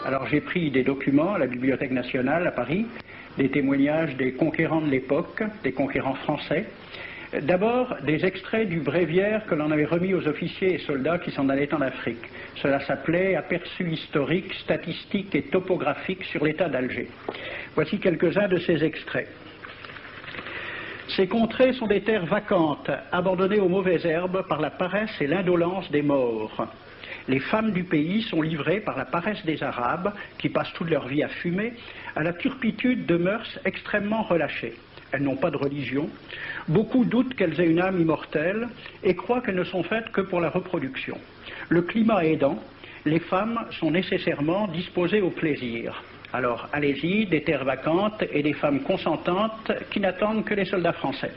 Alors j'ai pris des documents à la Bibliothèque nationale à Paris, des témoignages des conquérants de l'époque, des conquérants français. D'abord, des extraits du bréviaire que l'on avait remis aux officiers et soldats qui s'en allaient en Afrique. Cela s'appelait « Aperçu historique, statistique et topographique sur l'état d'Alger ». Voici quelques-uns de ces extraits. Ces contrées sont des terres vacantes, abandonnées aux mauvaises herbes par la paresse et l'indolence des morts. Les femmes du pays sont livrées par la paresse des Arabes, qui passent toute leur vie à fumer, à la turpitude de mœurs extrêmement relâchées. Elles n'ont pas de religion. Beaucoup doutent qu'elles aient une âme immortelle et croient qu'elles ne sont faites que pour la reproduction. Le climat aidant, les femmes sont nécessairement disposées au plaisir. Alors, allez-y, des terres vacantes et des femmes consentantes qui n'attendent que les soldats français.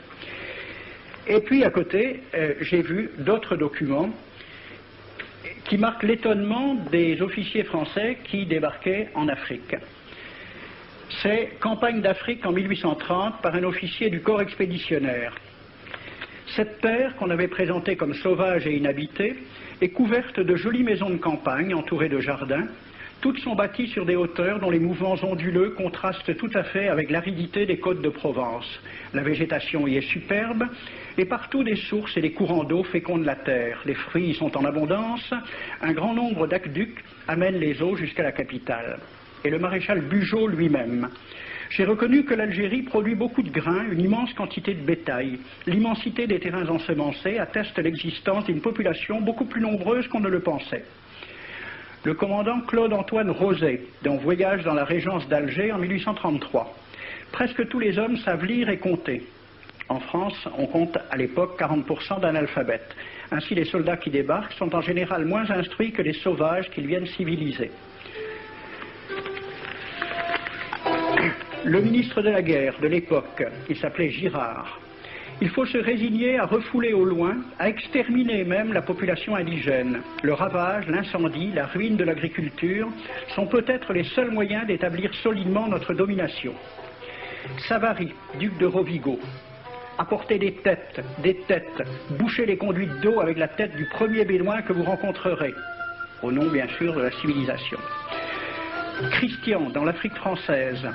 Et puis, à côté, j'ai vu d'autres documents qui marquent l'étonnement des officiers français qui débarquaient en Afrique. C'est Campagne d'Afrique en 1830 par un officier du corps expéditionnaire. Cette terre, qu'on avait présentée comme sauvage et inhabitée, est couverte de jolies maisons de campagne entourées de jardins. Toutes sont bâties sur des hauteurs dont les mouvements onduleux contrastent tout à fait avec l'aridité des côtes de Provence. La végétation y est superbe et partout des sources et des courants d'eau fécondent la terre. Les fruits y sont en abondance. Un grand nombre d'aqueducs amènent les eaux jusqu'à la capitale. Et le maréchal Bugeaud lui-même. J'ai reconnu que l'Algérie produit beaucoup de grains, une immense quantité de bétail. L'immensité des terrains ensemencés atteste l'existence d'une population beaucoup plus nombreuse qu'on ne le pensait. Le commandant Claude-Antoine Roset, dans Voyage dans la régence d'Alger en 1833. Presque tous les hommes savent lire et compter. En France, on compte à l'époque 40% d'analphabètes. Ainsi, les soldats qui débarquent sont en général moins instruits que les sauvages qu'ils viennent civiliser. Le ministre de la guerre de l'époque, il s'appelait Girard. Il faut se résigner à refouler au loin, à exterminer même la population indigène. Le ravage, l'incendie, la ruine de l'agriculture sont peut-être les seuls moyens d'établir solidement notre domination. Savary, duc de Rovigo, apportez des têtes, bouchez les conduites d'eau avec la tête du premier bédouin que vous rencontrerez, au nom bien sûr de la civilisation. Christian, dans l'Afrique française,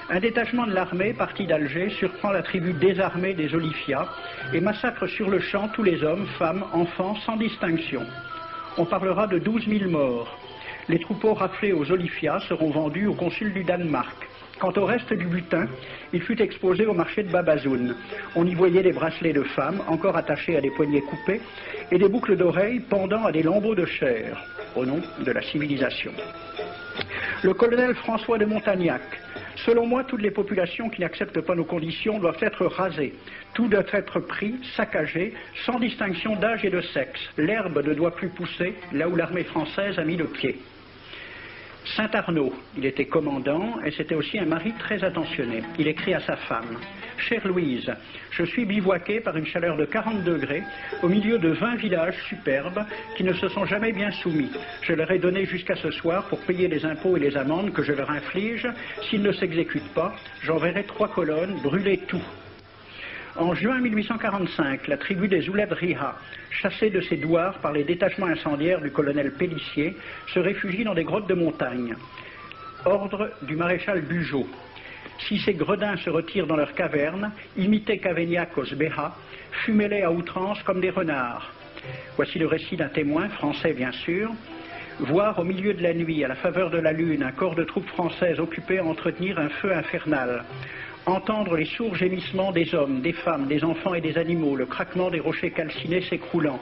un détachement de l'armée parti d'Alger surprend la tribu désarmée des Olifia et massacre sur le champ tous les hommes, femmes, enfants, sans distinction. On parlera de 12 000 morts. Les troupeaux raflés aux Olifia seront vendus au consul du Danemark. Quant au reste du butin, il fut exposé au marché de Babazoun. On y voyait des bracelets de femmes, encore attachés à des poignets coupés, et des boucles d'oreilles pendant à des lambeaux de chair, au nom de la civilisation. Le colonel François de Montagnac. Selon moi, toutes les populations qui n'acceptent pas nos conditions doivent être rasées. Tout doit être pris, saccagé, sans distinction d'âge et de sexe. L'herbe ne doit plus pousser là où l'armée française a mis le pied. Saint-Arnaud, il était commandant et c'était aussi un mari très attentionné. Il écrit à sa femme « Chère Louise, je suis bivouaqué par une chaleur de 40 degrés au milieu de 20 villages superbes qui ne se sont jamais bien soumis. Je leur ai donné jusqu'à ce soir pour payer les impôts et les amendes que je leur inflige. S'ils ne s'exécutent pas, j'enverrai 3 colonnes brûler tout. » En juin 1845, la tribu des Ouled Riha, chassée de ses douars par les détachements incendiaires du colonel Pélissier, se réfugie dans des grottes de montagne. Ordre du maréchal Bugeaud. Si ces gredins se retirent dans leurs cavernes, imitez Cavaignac aux Béha, fumez-les à outrance comme des renards. Voici le récit d'un témoin, français bien sûr. Voir au milieu de la nuit, à la faveur de la lune, un corps de troupes françaises occupé à entretenir un feu infernal. Entendre les sourds gémissements des hommes, des femmes, des enfants et des animaux, le craquement des rochers calcinés s'écroulant.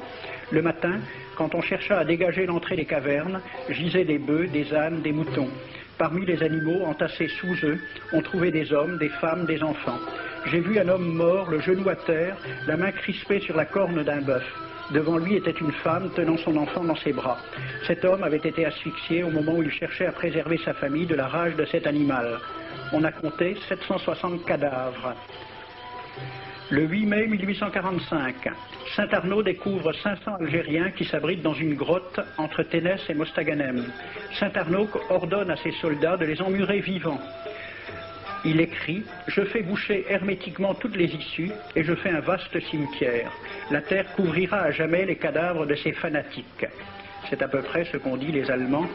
Le matin, quand on chercha à dégager l'entrée des cavernes, gisaient des bœufs, des ânes, des moutons. Parmi les animaux, entassés sous eux, on trouvait des hommes, des femmes, des enfants. J'ai vu un homme mort, le genou à terre, la main crispée sur la corne d'un bœuf. Devant lui était une femme tenant son enfant dans ses bras. Cet homme avait été asphyxié au moment où il cherchait à préserver sa famille de la rage de cet animal. On a compté 760 cadavres. Le 8 mai 1845, Saint-Arnaud découvre 500 Algériens qui s'abritent dans une grotte entre Ténès et Mostaganem. Saint-Arnaud ordonne à ses soldats de les emmurer vivants. Il écrit « Je fais boucher hermétiquement toutes les issues et je fais un vaste cimetière. La terre couvrira à jamais les cadavres de ces fanatiques. » C'est à peu près ce qu'ont dit les Allemands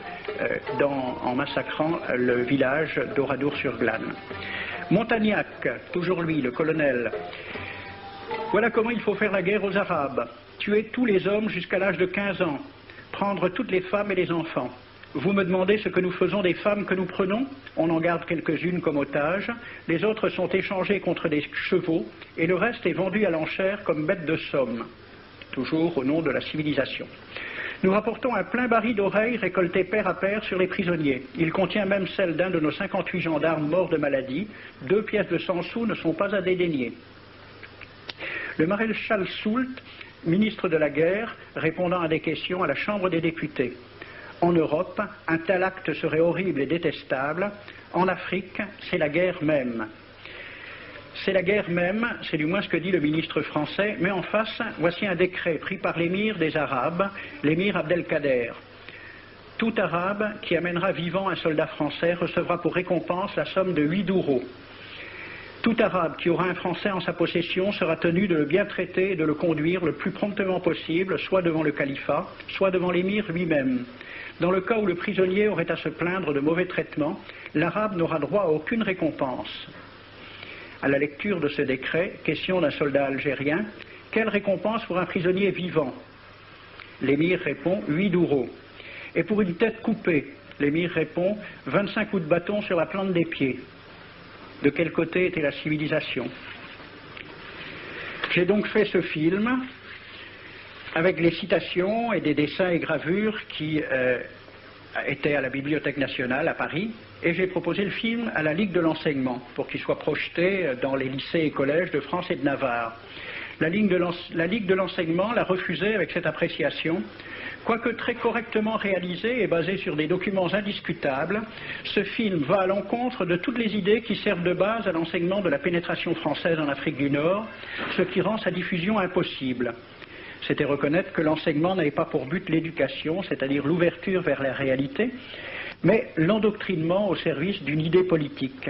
en massacrant le village d'Oradour-sur-Glane. Montagnac, toujours lui, le colonel. Voilà comment il faut faire la guerre aux Arabes. Tuer tous les hommes jusqu'à l'âge de 15 ans. Prendre toutes les femmes et les enfants. Vous me demandez ce que nous faisons des femmes que nous prenons? On en garde quelques-unes comme otages. Les autres sont échangées contre des chevaux et le reste est vendu à l'enchère comme bête de somme. Toujours au nom de la civilisation. Nous rapportons un plein baril d'oreilles récolté pair à pair sur les prisonniers. Il contient même celle d'un de nos 58 gendarmes morts de maladie. 2 pièces de 100 sous ne sont pas à dédaigner. Le maréchal Soult, ministre de la guerre, répondant à des questions à la Chambre des députés. En Europe, un tel acte serait horrible et détestable. En Afrique, c'est la guerre même. C'est la guerre même, c'est du moins ce que dit le ministre français, mais en face, voici un décret pris par l'émir des Arabes, l'émir Abdelkader. Tout Arabe qui amènera vivant un soldat français recevra pour récompense la somme de 8 douros. Tout Arabe qui aura un Français en sa possession sera tenu de le bien traiter et de le conduire le plus promptement possible, soit devant le califat, soit devant l'émir lui-même. Dans le cas où le prisonnier aurait à se plaindre de mauvais traitements, l'Arabe n'aura droit à aucune récompense. À la lecture de ce décret, question d'un soldat algérien, quelle récompense pour un prisonnier vivant? L'émir répond 8 douros. Et pour une tête coupée, l'émir répond 25 coups de bâton sur la plante des pieds. De quel côté était la civilisation? J'ai donc fait ce film avec les citations et des dessins et gravures qui étaient à la Bibliothèque nationale à Paris, et j'ai proposé le film à la Ligue de l'enseignement pour qu'il soit projeté dans les lycées et collèges de France et de Navarre. La Ligue de l'enseignement l'a refusé avec cette appréciation. Quoique très correctement réalisé et basé sur des documents indiscutables, ce film va à l'encontre de toutes les idées qui servent de base à l'enseignement de la pénétration française en Afrique du Nord, ce qui rend sa diffusion impossible. C'était reconnaître que l'enseignement n'avait pas pour but l'éducation, c'est-à-dire l'ouverture vers la réalité, mais l'endoctrinement au service d'une idée politique.